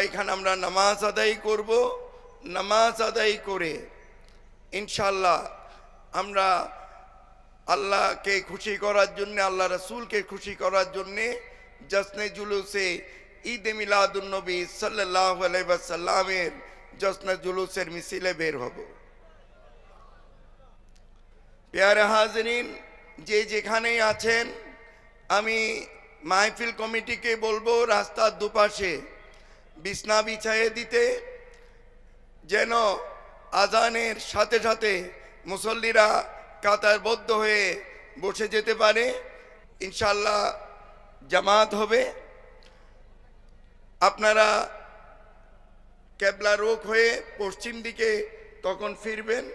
এখানে আমরা নামাজ আদায় করব। নামাজ আদায় করে ইনশাআল্লাহ আমরা আল্লাহকে খুশি করার জন্য, আল্লাহ রাসূলকে খুশি করার জন্য জশ্নে জুলুসে ঈদে মিলাদুন নবী সাল্লাল্লাহু আলাইহি ওয়াসাল্লামের জশ্নে জুলুসের মিছিলে বের হব। প্যারে হাজরিন, যে যেখানেই আছেন, আমি মাহফিল কমিটিকে বলবো রাস্তার দুপাশে বিছনা বিছাইয়ে দিতে, যেন আজানের সাথে সাথে মুসল্লিরা কাতারবদ্ধ হয়ে বসে যেতে পারে। ইনশাআল্লাহ জামাত হবে। আপনারা কেবলা রোগ হয়ে পশ্চিম দিকে তখন ফিরবেন।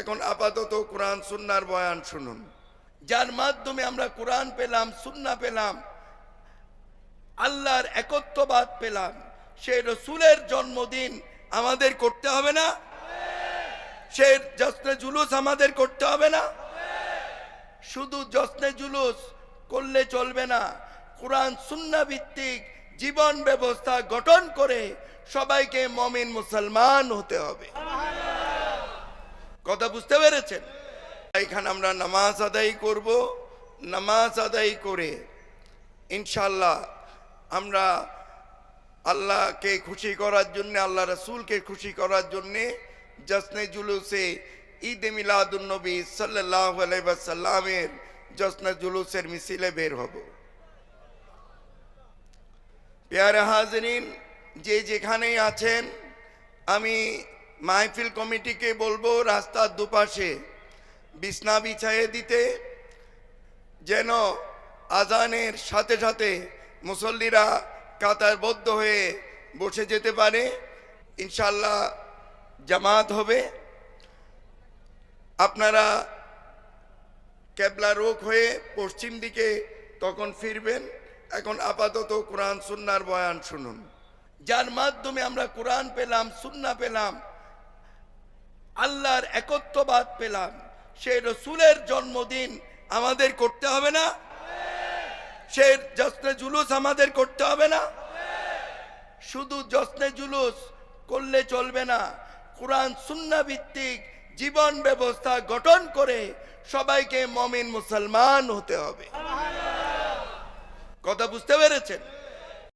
এখন আপাতত কোরআন সুন্নাহর বয়ান শুনুন। যার মাধ্যমে আমরা কোরআন পেলাম, সুন্নাহ পেলাম, আল্লাহর একত্ববাদ পেলাম, সেই রসুলের জন্মদিন আমাদের করতে হবে না? সে জশ্নে জুলুস আমাদের করতে হবে না? শুধু জশ্নে জুলুস করলে চলবে না, কোরআন সুন্নাহ ভিত্তিক জীবন ব্যবস্থা গঠন করে সবাইকে মুমিন মুসলমান হতে হবে। কথা বুঝতে পেরেছেন? এখানে আমরা নামাজ আদায় করব। নামাজ আদায় করে ইনশাআল্লাহ আমরা আল্লাহকে খুশি করার জন্য, আল্লাহ রাসূলকে খুশি করার জন্য জশ্নে জুলুসে ঈদে মিলাদুন নবী সাল্লাল্লাহু আলাইহি ওয়াসাল্লামের জশ্নে জুলুসের মিছিলে বের হব। প্যারে হাজরিন, যে যেখানেই আছেন, আমি মাহফিল কমিটিকে বলবো রাস্তার দুপাশে বিছনা বিছাইয়ে দিতে, যেন আজানের সাথে সাথে মুসল্লিরা কাতারবদ্ধ হয়ে বসে যেতে পারে। ইনশাআল্লাহ জামাত হবে। আপনারা কেবলা রোগ হয়ে পশ্চিম দিকে তখন ফিরবেন। এখন আপাতত কোরআন সুন্নাহর বয়ান শুনুন। যার মাধ্যমে আমরা কোরআন পেলাম, সুন্নাহ পেলাম, আল্লাহর একত্ববাদ পেলাম, সেই রসুলের জন্মদিন আমাদের করতে হবে না? সে জশ্নে জুলুস আমাদের করতে হবে না? শুধু জশ্নে জুলুস করলে চলবে না, কোরআন সুন্নাহ ভিত্তিক জীবন ব্যবস্থা গঠন করে সবাইকে মুমিন মুসলমান হতে হবে। কথা বুঝতে পেরেছেন?